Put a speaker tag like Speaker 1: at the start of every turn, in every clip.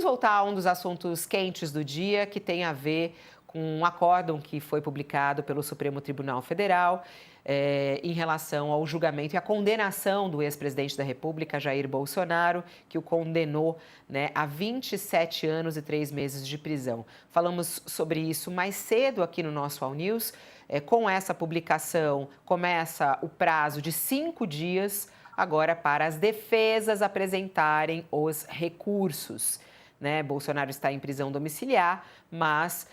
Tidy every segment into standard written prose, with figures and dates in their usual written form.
Speaker 1: vamos voltar a um dos assuntos quentes do dia, que tem a ver com um acórdão que foi publicado pelo Supremo Tribunal Federal em relação ao julgamento e à condenação do ex-presidente da República, Jair Bolsonaro, que o condenou, né, a 27 anos e 3 meses de prisão. Falamos sobre isso mais cedo aqui no nosso All News. Com essa publicação, começa o prazo de 5 dias agora para as defesas apresentarem os recursos. Né? Bolsonaro está em prisão domiciliar, mas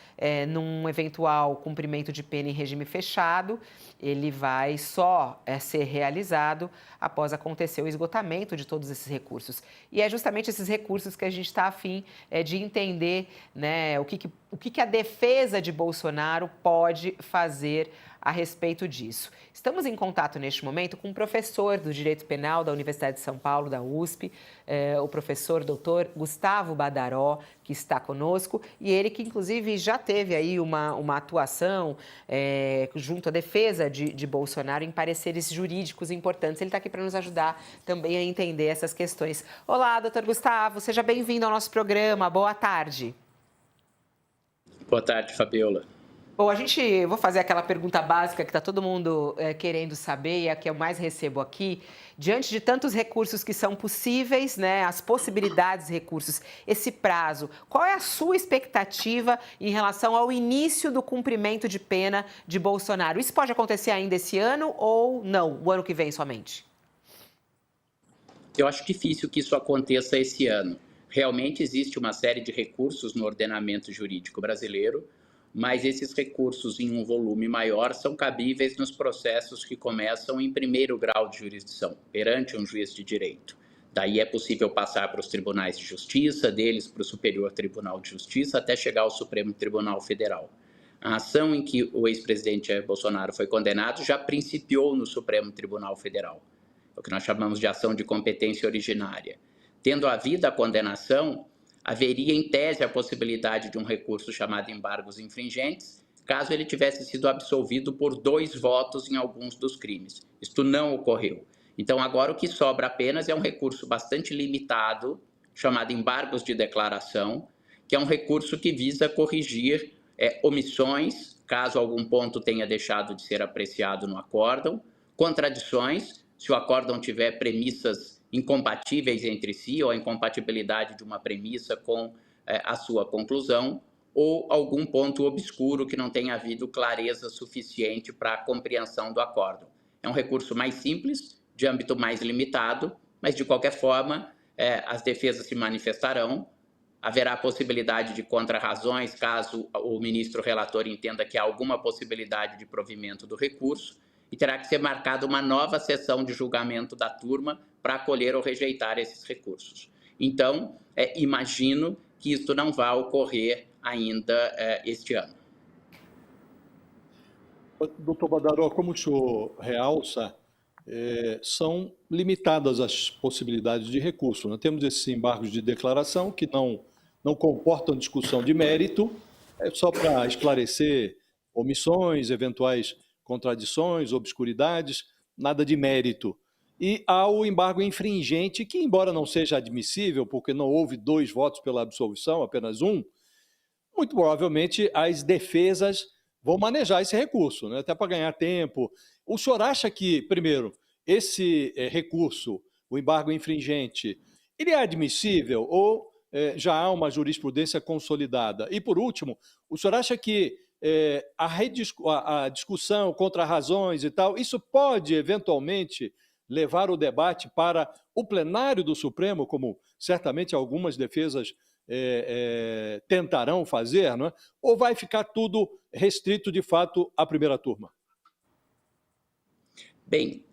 Speaker 1: num eventual cumprimento de pena em regime fechado, ele vai só ser realizado após acontecer o esgotamento de todos esses recursos. E é justamente esses recursos que a gente está a fim de entender, né, o que a defesa de Bolsonaro pode fazer a respeito disso. Estamos em contato neste momento com um professor do Direito Penal da Universidade de São Paulo, da USP, o professor doutor Gustavo Badaró, que está conosco, e ele que inclusive já teve aí uma atuação junto à defesa de Bolsonaro em pareceres jurídicos importantes. Ele está aqui para nos ajudar também a entender essas questões. Olá, doutor Gustavo, seja bem-vindo ao nosso programa, boa tarde.
Speaker 2: Boa tarde, Fabiola.
Speaker 1: Bom, vou fazer aquela pergunta básica que está todo mundo querendo saber e é a que eu mais recebo aqui. Diante de tantos recursos que são possíveis, né, as possibilidades de recursos, esse prazo, qual é a sua expectativa em relação ao início do cumprimento de pena de Bolsonaro? Isso pode acontecer ainda esse ano ou não, o ano que vem somente?
Speaker 2: Eu acho difícil que isso aconteça esse ano. Realmente existe uma série de recursos no ordenamento jurídico brasileiro, mas esses recursos em um volume maior são cabíveis nos processos que começam em primeiro grau de jurisdição, perante um juiz de direito. Daí é possível passar para os tribunais de justiça, deles para o Superior Tribunal de Justiça, até chegar ao Supremo Tribunal Federal. A ação em que o ex-presidente Jair Bolsonaro foi condenado já principiou no Supremo Tribunal Federal, o que nós chamamos de ação de competência originária. Tendo havido a condenação, haveria em tese a possibilidade de um recurso chamado embargos infringentes, caso ele tivesse sido absolvido por 2 votos em alguns dos crimes. Isto não ocorreu. Então, agora o que sobra apenas é um recurso bastante limitado, chamado embargos de declaração, que é um recurso que visa corrigir omissões, caso algum ponto tenha deixado de ser apreciado no acórdão, contradições, se o acórdão tiver premissas incompatíveis entre si, ou a incompatibilidade de uma premissa com a sua conclusão, ou algum ponto obscuro que não tenha havido clareza suficiente para a compreensão do acórdão. É um recurso mais simples, de âmbito mais limitado, mas, de qualquer forma, as defesas se manifestarão. Haverá a possibilidade de contrarrazões, caso o ministro relator entenda que há alguma possibilidade de provimento do recurso, e terá que ser marcada uma nova sessão de julgamento da turma para acolher ou rejeitar esses recursos. Então, imagino que isso não vai ocorrer ainda este ano.
Speaker 3: Doutor Badaró, como o senhor realça, são limitadas as possibilidades de recurso. Nós temos esses embargos de declaração que não comportam discussão de mérito, só para esclarecer omissões, eventuais contradições, obscuridades, nada de mérito. E há o embargo infringente, que, embora não seja admissível, porque não houve 2 votos pela absolvição, apenas 1, muito provavelmente as defesas vão manejar esse recurso, né? Até para ganhar tempo. O senhor acha que, primeiro, esse recurso, o embargo infringente, ele é admissível ou já há uma jurisprudência consolidada? E, por último, o senhor acha que a discussão contra razões e tal, isso pode, eventualmente, levar o debate para o plenário do Supremo, como certamente algumas defesas tentarão fazer, não é? Ou vai ficar tudo restrito, de fato, à primeira turma?
Speaker 2: Bem,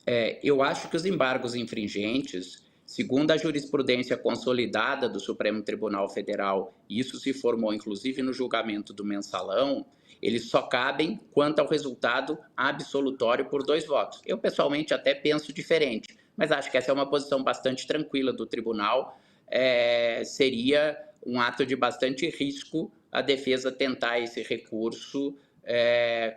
Speaker 2: eu acho que os embargos infringentes, segundo a jurisprudência consolidada do Supremo Tribunal Federal, e isso se formou inclusive no julgamento do Mensalão, eles só cabem quanto ao resultado absolutório por 2 votos. Eu, pessoalmente, até penso diferente, mas acho que essa é uma posição bastante tranquila do tribunal. Seria um ato de bastante risco a defesa tentar esse recurso,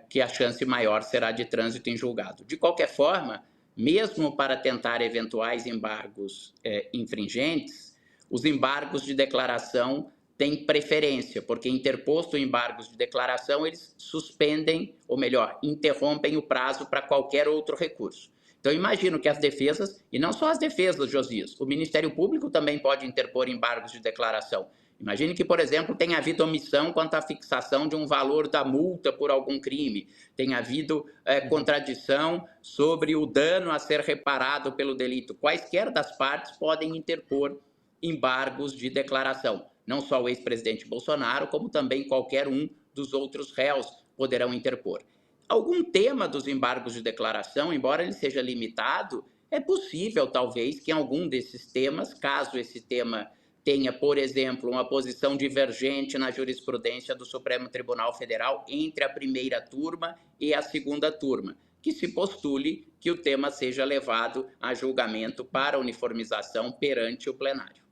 Speaker 2: que a chance maior será de trânsito em julgado. De qualquer forma, mesmo para tentar eventuais embargos infringentes, os embargos de declaração têm preferência, porque interposto embargos de declaração, eles suspendem, ou melhor, interrompem o prazo para qualquer outro recurso. Então, imagino que as defesas, e não só as defesas, Josias, o Ministério Público também pode interpor embargos de declaração. Imagine que, por exemplo, tenha havido omissão quanto à fixação de um valor da multa por algum crime, tenha havido contradição sobre o dano a ser reparado pelo delito. Quaisquer das partes podem interpor embargos de declaração. Não só o ex-presidente Bolsonaro, como também qualquer um dos outros réus poderão interpor. Algum tema dos embargos de declaração, embora ele seja limitado, é possível, talvez, que em algum desses temas, caso esse tema tenha, por exemplo, uma posição divergente na jurisprudência do Supremo Tribunal Federal entre a primeira turma e a segunda turma, que se postule que o tema seja levado a julgamento para uniformização perante o plenário.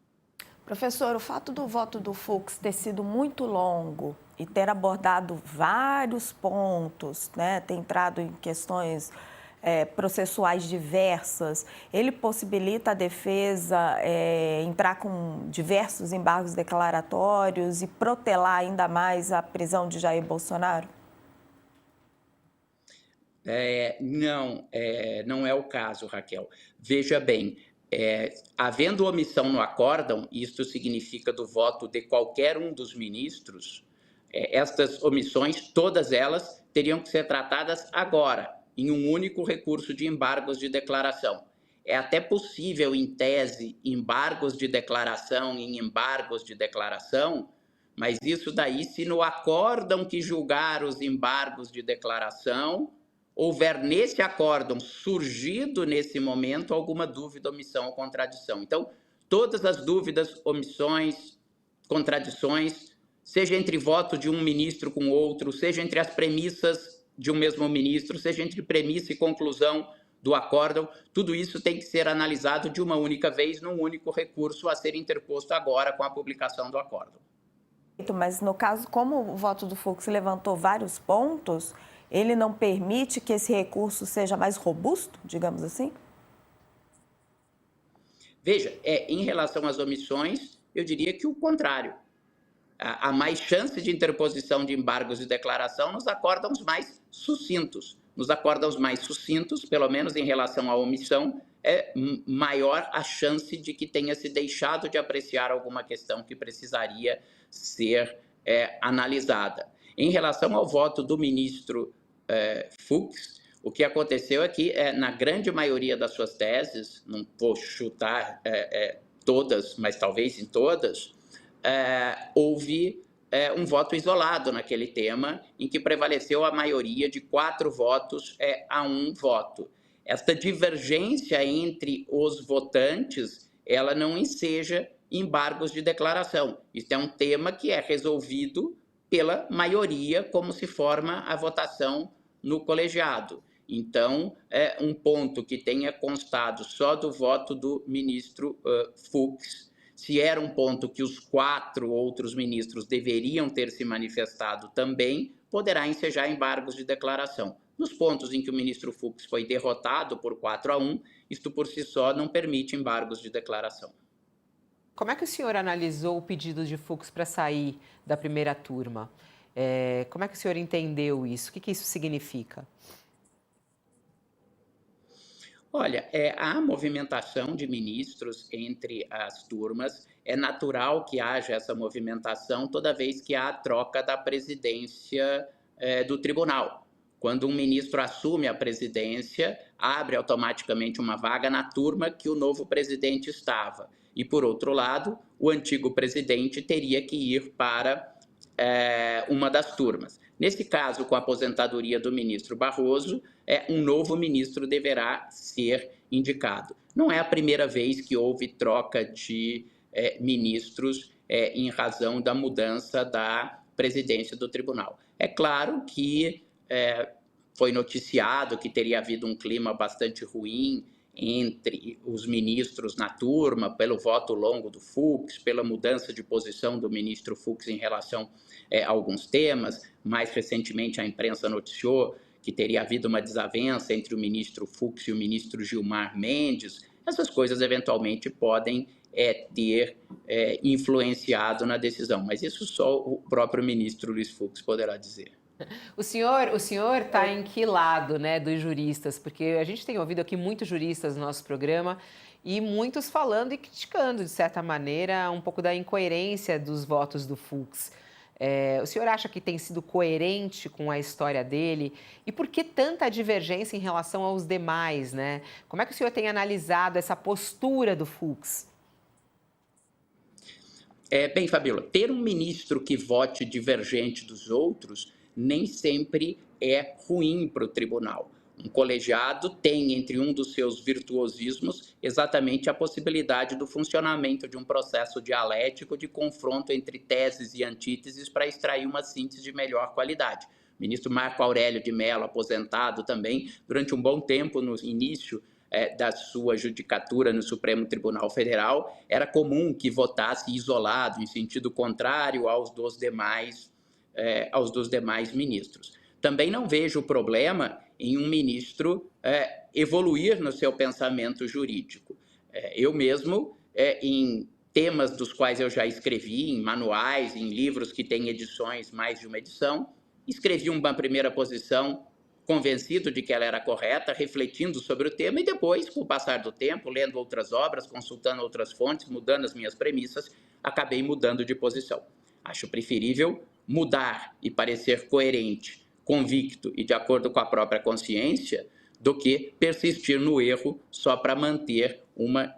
Speaker 4: Professor, o fato do voto do Fux ter sido muito longo e ter abordado vários pontos, né, ter entrado em questões processuais diversas, ele possibilita a defesa entrar com diversos embargos declaratórios e protelar ainda mais a prisão de Jair Bolsonaro?
Speaker 2: Não é o caso, Raquel. Veja bem, havendo omissão no acórdão, isto significa do voto de qualquer um dos ministros, estas omissões, todas elas, teriam que ser tratadas agora, em um único recurso de embargos de declaração. É até possível, em tese, embargos de declaração em embargos de declaração, mas isso daí, se no acórdão que julgar os embargos de declaração, houver nesse acórdão, surgido nesse momento, alguma dúvida, omissão ou contradição. Então, todas as dúvidas, omissões, contradições, seja entre voto de um ministro com outro, seja entre as premissas de um mesmo ministro, seja entre premissa e conclusão do acórdão, tudo isso tem que ser analisado de uma única vez, num único recurso a ser interposto agora com a publicação do acórdão.
Speaker 4: Mas, no caso, como o voto do Fux levantou vários pontos, ele não permite que esse recurso seja mais robusto, digamos assim?
Speaker 2: Veja, em relação às omissões, eu diria que o contrário. Há mais chance de interposição de embargos de declaração nos acórdãos mais sucintos. Nos acórdãos mais sucintos, pelo menos em relação à omissão, é maior a chance de que tenha se deixado de apreciar alguma questão que precisaria ser analisada. Em relação ao voto do ministro Fux, o que aconteceu é que, na grande maioria das suas teses, não vou chutar todas, mas talvez em todas, houve um voto isolado naquele tema, em que prevaleceu a maioria de 4 votos a 1 voto. Esta divergência entre os votantes, ela não enseja embargos de declaração. Isso é um tema que é resolvido pela maioria, como se forma a votação no colegiado. Então, é um ponto que tenha constado só do voto do ministro Fux. Se era um ponto que os 4 outros ministros deveriam ter se manifestado também, poderá ensejar embargos de declaração. Nos pontos em que o ministro Fux foi derrotado por 4-1, isto por si só não permite embargos de declaração.
Speaker 1: Como é que o senhor analisou o pedido de Fux para sair da primeira turma? Como é que o senhor entendeu isso? O que isso significa?
Speaker 2: Olha, há movimentação de ministros entre as turmas. É natural que haja essa movimentação toda vez que há a troca da presidência do tribunal. Quando um ministro assume a presidência, abre automaticamente uma vaga na turma que o novo presidente estava. E, por outro lado, o antigo presidente teria que ir para uma das turmas. Nesse caso, com a aposentadoria do ministro Barroso, um novo ministro deverá ser indicado. Não é a primeira vez que houve troca de ministros em razão da mudança da presidência do tribunal. É claro que foi noticiado que teria havido um clima bastante ruim entre os ministros na turma, pelo voto longo do Fux, pela mudança de posição do ministro Fux em relação a alguns temas. Mais recentemente, a imprensa noticiou que teria havido uma desavença entre o ministro Fux e o ministro Gilmar Mendes. Essas coisas, eventualmente, podem ter influenciado na decisão. Mas isso só o próprio ministro Luiz Fux poderá dizer.
Speaker 1: O senhor está em que lado, né, dos juristas? Porque a gente tem ouvido aqui muitos juristas no nosso programa e muitos falando e criticando, de certa maneira, um pouco da incoerência dos votos do Fux. O senhor acha que tem sido coerente com a história dele? E por que tanta divergência em relação aos demais, né? Como é que o senhor tem analisado essa postura do Fux?
Speaker 2: Bem, Fabíola, ter um ministro que vote divergente dos outros nem sempre é ruim para o tribunal. Um colegiado tem, entre um dos seus virtuosismos, exatamente a possibilidade do funcionamento de um processo dialético de confronto entre teses e antíteses para extrair uma síntese de melhor qualidade. O ministro Marco Aurélio de Mello, aposentado também, durante um bom tempo, no início da sua judicatura no Supremo Tribunal Federal, era comum que votasse isolado, em sentido contrário aos dos demais ministros. Também não vejo problema em um ministro evoluir no seu pensamento jurídico. Eu mesmo, em temas dos quais eu já escrevi, em manuais, em livros que têm edições, mais de uma edição, escrevi uma primeira posição convencido de que ela era correta, refletindo sobre o tema, e depois, com o passar do tempo, lendo outras obras, consultando outras fontes, mudando as minhas premissas, acabei mudando de posição. Acho preferível mudar e parecer coerente, convicto e de acordo com a própria consciência, do que persistir no erro só para manter uma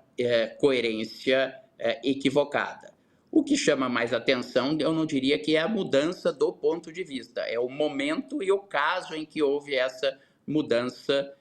Speaker 2: coerência equivocada. O que chama mais atenção, eu não diria que é a mudança do ponto de vista, é o momento e o caso em que houve essa mudança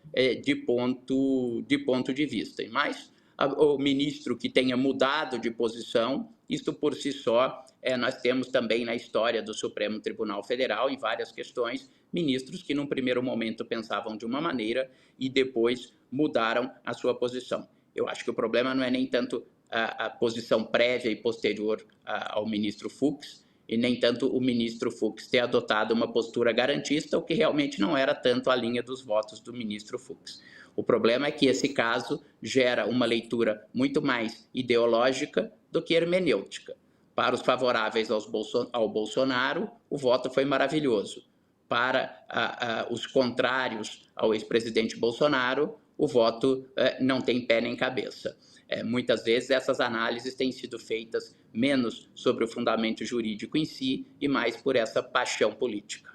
Speaker 2: de ponto de vista. Mas o ministro que tenha mudado de posição, isto por si só, nós temos também na história do Supremo Tribunal Federal, em várias questões, ministros que num primeiro momento pensavam de uma maneira e depois mudaram a sua posição. Eu acho que o problema não é nem tanto a posição prévia e posterior ao ministro Fux, e nem tanto o ministro Fux ter adotado uma postura garantista, o que realmente não era tanto a linha dos votos do ministro Fux. O problema é que esse caso gera uma leitura muito mais ideológica do que hermenêutica. Para os favoráveis ao Bolsonaro, o voto foi maravilhoso. Para os contrários ao ex-presidente Bolsonaro, o voto não tem pé nem cabeça. Muitas vezes essas análises têm sido feitas menos sobre o fundamento jurídico em si e mais por essa paixão política.